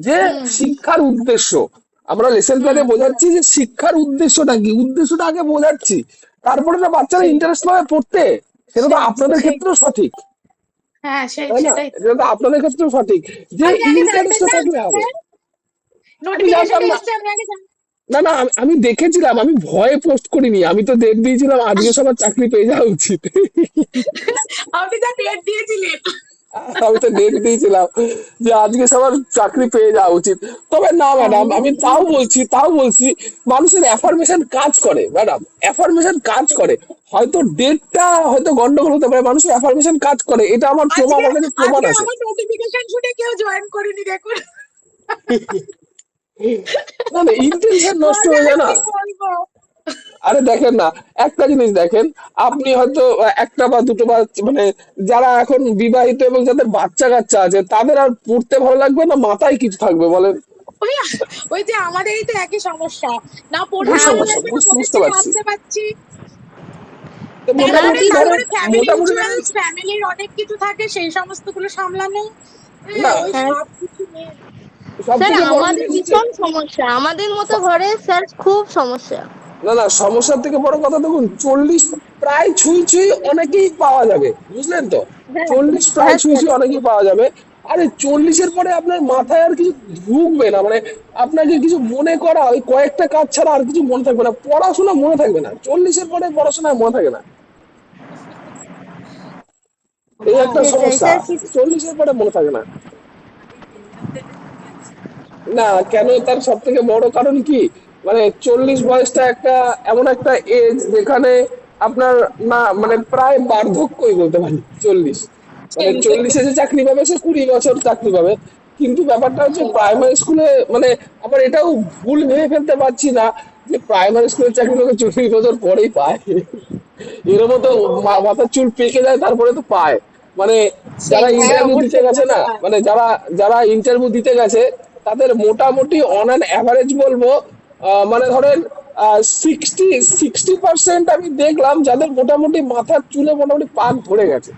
যে হুম। শিক্ষার উদ্দেশ্য, আমরা লেসন হুম। প্ল্যানে বোঝাচ্ছি যে শিক্ষার উদ্দেশ্যটা কি, উদ্দেশ্যটা আগে বোঝাচ্ছি, তারপরে না বাচ্চারা সেই ইন্টারেস্ট পাবে পড়তে। সেটা তো সেই আপনাদের সেই ক্ষেত্রেও সঠিক, হ্যাঁ, তাই না? সেটাই তো। এটা তো আপনাদের ক্ষেত্রেও সঠিক যে আপনি আগে জানতেন ইন্টারেস্টটা না থাকলে হবে। স্যার? আমি জানতাম নোটিফিকেশনটা না। এসছে আপনি আগে না না, আমি দেখেছিলাম, আমি ভয়ে পোস্ট করিনি, আমি তো ডেট দিয়েছিলাম আজকে সবার চাকরি পেয়ে যাওয়া উচিত। আপনি যা ডেট দিয়েছিলেন। আমি তো ডেট দিয়েছিলাম যে আজকে সবার চাকরি পেয়ে যাওয়া উচিত। তবে না ম্যাডাম, আমি তাও বলছি মানুষের অ্যাফার্মেশন কাজ করে ম্যাডাম, অ্যাফার্মেশন কাজ করে। হয়তো ডেটটা হয়তো গন্ডগোল হতে পারে, মানুষের অ্যাফার্মেশন কাজ করে, এটা আমার প্রমাণ, আজকে আমার কাছে প্রমাণ আজকে আছে। আমার নোটিফিকেশন শুনে কেউ জয়েন করেনি দেখুন। না না, ইন্টেনশন নষ্ট মজা হয়ে যায় না। কি বলবো। আরে দেখেন না, একটা জিনিস দেখেন, আপনি হয়তো একটা বা দুটো বা মানে যারা এখন বিবাহিত এবং যাদের বাচ্চা কাচ্চা আছে, তাদের আর পড়তে ভালো লাগবে না, মাথায় কিছু থাকবে বলেন? ওই ওই যে আমাদেরই তো একই সমস্যা, না পড়তে কি ভালো হ্যাঁ, সমস্যা লাগবে না বুঝতে মনের বুঝতে থেকে পারছি। ভাবতে পারছি। তো তারপরে মোটামুটি ধরেন, তারপরে ফ্যামিলি মোটামুটি ধরেন, রিচুয়ালস, ফ্যামিলির অনেক কিছু থাকে, সেই সমস্ত গুলো সামলানো। না, ওই হ্যাঁ সব কিছু নিয়ে। সব স্যার, থেকে বড় আমাদের জিনিস হচ্ছে, ভীষণ সমস্যা, আমাদের মতো ঘরে স্যার খুব সমস্যা। না না, সমস্যার থেকে বড় কথা দেখুন, 40 প্রায় ছুঁই ছুঁই অনেকেই পাওয়া যাবে, বুঝলেন তো? হ্যাঁ, 40 প্রায় হ্যাঁ ছুঁই স্যার। ছুঁই অনেকেই পাওয়া যাবে। আরে 40-এর পরে আপনার মাথায় আর কিছু ঢুকবে না, মানে আপনাকে কিছু মনে করা ওই কয়েকটা কাজ ছাড়া আর কিছু মনে থাকবে না, পড়াশোনা মনে থাকবে না, 40-এর পরে পড়াশোনা মনে থাকে না। এই একটা সেটাই সমস্যা, স্যার কি। 40-এর পরে মনে থাকে না। না, কেন তার সব থেকে বড় কারণ কি, মানে 40 বয়সটা একটা এমন একটা এজ যেখানে আপনার, না মানে প্রায় বার্ধক্যই বলতে পারি 40। মানে সেই 40-এ যে চাকরি পাবে সে 20 বছর চাকরি পাবে। কিন্তু ব্যাপারটা হচ্ছে সেই প্রাইমারি স্কুলে, মানে আবার এটাও ভুল ভেবে ফেলতে পারছি না যে প্রাইমারি স্কুলের চাকরি লোকে 40 বছর পরেই পায়। এরকম তো মাথার চুল পেকে যায় তারপরে তো পায়। মানে সেই যারা হ্যাঁ, ইন্টারভিউ দিতে অবশ্যই তা গেছে তো না, পায়। মানে যারা যারা ইন্টারভিউ দিতে গেছে, তাদের মোটামুটি অন অ্যান অ্যাভারেজ বলবো, মানে ধরেন 60% আমি দেখলাম যাদের মোটামুটি মাথার চুলে মোটামুটি পাক ধরে গেছে।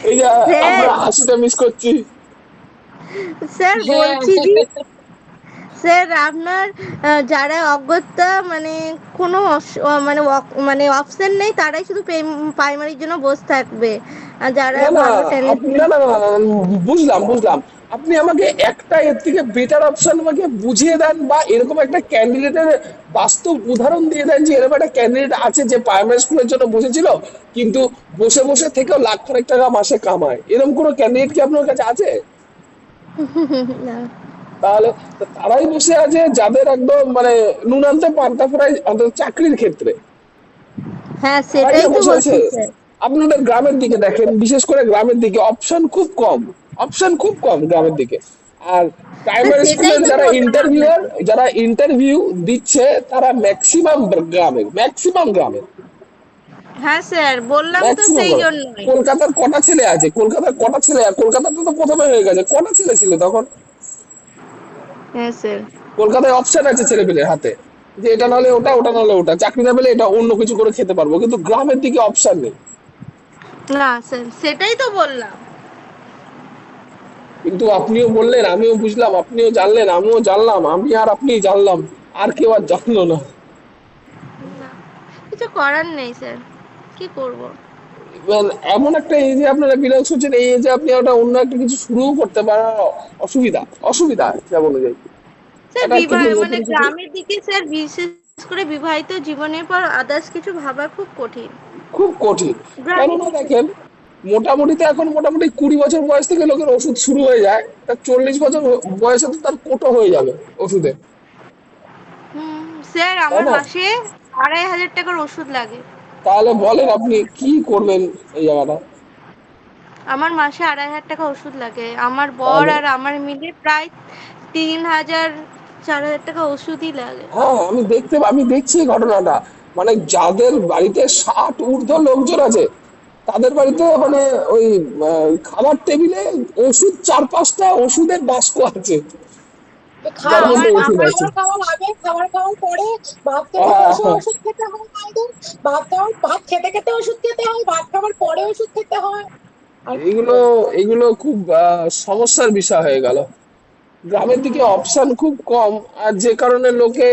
এই যে স্যার, আমরা হাসিটা মিস করছি। স্যার হ্যাঁ, বলছি যে স্যার আপনার যারা অগত্যা মানে কোনো মানে মানে অপশন নেই, তারাই শুধু প্রাইমারির জন্য বসে থাকবে, আর যারা না না, ভালো আপনি ট্যালেন্ট। না না না না, বুঝলাম বুঝলাম। আপনি আমাকে একটা এর থেকে বেটার অপশন আমাকে বুঝিয়ে দেন, বা এরকম একটা ক্যান্ডিডেটের বাস্তব উদাহরণ দিয়ে দেন যে এরকম একটা ক্যান্ডিডেট আছে যে প্রাইমারি স্কুলের জন্য বসেছিল, কিন্তু বসে বসে থেকেও লাখ খানেক টাকা মাসে কামায়, এরকম কোনো ক্যান্ডিডেট কি আপনার কাছে আছে? তাহলে তো তারাই বসে আছে যাদের একদম মানে নুন আনতে পান্তা ফ্রাই অন্তত চাকরির ক্ষেত্রে, হ্যাঁ তারাই সেটাই না তো বসে আছে। বলছি স্যার। আপনাদের গ্রামের দিকে দেখেন, বিশেষ করে গ্রামের দিকে অপশন খুব কম, অপশন খুব কম গ্রামের দিকে। আর স্যার প্রাইমারি সেটাই স্কুলের তো বললাম আপনাকে। যারা ইন্টারভিউ দিচ্ছে, তারা ম্যাক্সিমাম গ্রামের, ম্যাক্সিমাম গ্রামের, হ্যাঁ স্যার, বললাম তো ম্যাক্সিমাম সেই গ্রামের। জন্যই। কলকাতার কটা ছেলে আছে, কলকাতার কটা ছেলে, আর কলকাতাতে তো প্রথমে হয়ে গেছে, কটা ছেলে ছিল তখন? হ্যাঁ স্যার। কলকাতায় অপশন আছে ছেলেপেলের হাতে, যে এটা নাহলে ওটা, ওটা নাহলে ওটা, চাকরি না পেলে এটা অন্য কিছু করে খেতে পারবো, কিন্তু গ্রামের দিকে অপশন নেই। না স্যার, সেটাই তো বললাম। কিন্তু আপনিও বললেন, আমিও বুঝলাম, আপনিও জানলেন, আমিও জানলাম, আমি আর আপনি জানলাম, আর কেউ আর জানলো না। না, কিছু করার নেই স্যার, কি করব। এবার এমন একটা এজে আপনারা বিলং করছেন, এই এজে আপনি ওটা অন্য একটা কিছু শুরুও করতে পারা অসুবিধা, অসুবিধা হিসাব অনুযায়ী স্যার এটা কিছু মানে নতুন কিছু গ্রামের দিকে স্যার, বিশেষ করে বিবাহিত জীবনের পর আদার্স কিছু ভাবা খুব কঠিন। খুব কঠিন। গ্রামে। কেননা দেখেন, মোটামুটি তো এখন মোটামুটি 20 বছর বয়স থেকে লোকের ওষুধ শুরু হয়ে যায়, তার 40 বছর বয়সে তো তার কোটো হয়ে যাবে ওষুধে, স্যার তাই আমার না? মাসে 2,500 টাকার ওষুধ লাগে। তাহলে বলেন আপনি কি করবেন এই জায়গাটা? আমার মাসে 2,500 টাকা ওষুধ লাগে, আমার বর তাহলে আর আমার মিলে প্রায় 3,000 4,000 টাকা ওষুধই লাগে। হ্যাঁ, আমি দেখছি এই ঘটনাটা, মানে যাদের বাড়িতে 60 ঊর্ধ্ব লোকজন আছে, তাদের বাড়িতে মানে ওই খাবার টেবিলে ওষুধ 4-5টা ওষুধের বাস্ক আছে, যার আমার মধ্যে ওষুধ আমার আছে। খাবার খাওয়ার আগে, খাবার খাওয়ার পরে, ভাত টেবিলে হ্যাঁ বসে হ্যাঁ, ওষুধ খেতে হয় মায়েদের, ভাত খেতে খেতে ওষুধ খেতে হয়, ভাত খাওয়ার পরে ওষুধ খেতে হয়। আর কি এইগুলো বলবো। এগুলো খুব সমস্যার বিষয় হয়ে গেল। গ্রামের দিকে অপশন খুব কম, আর যে কারণে লোকে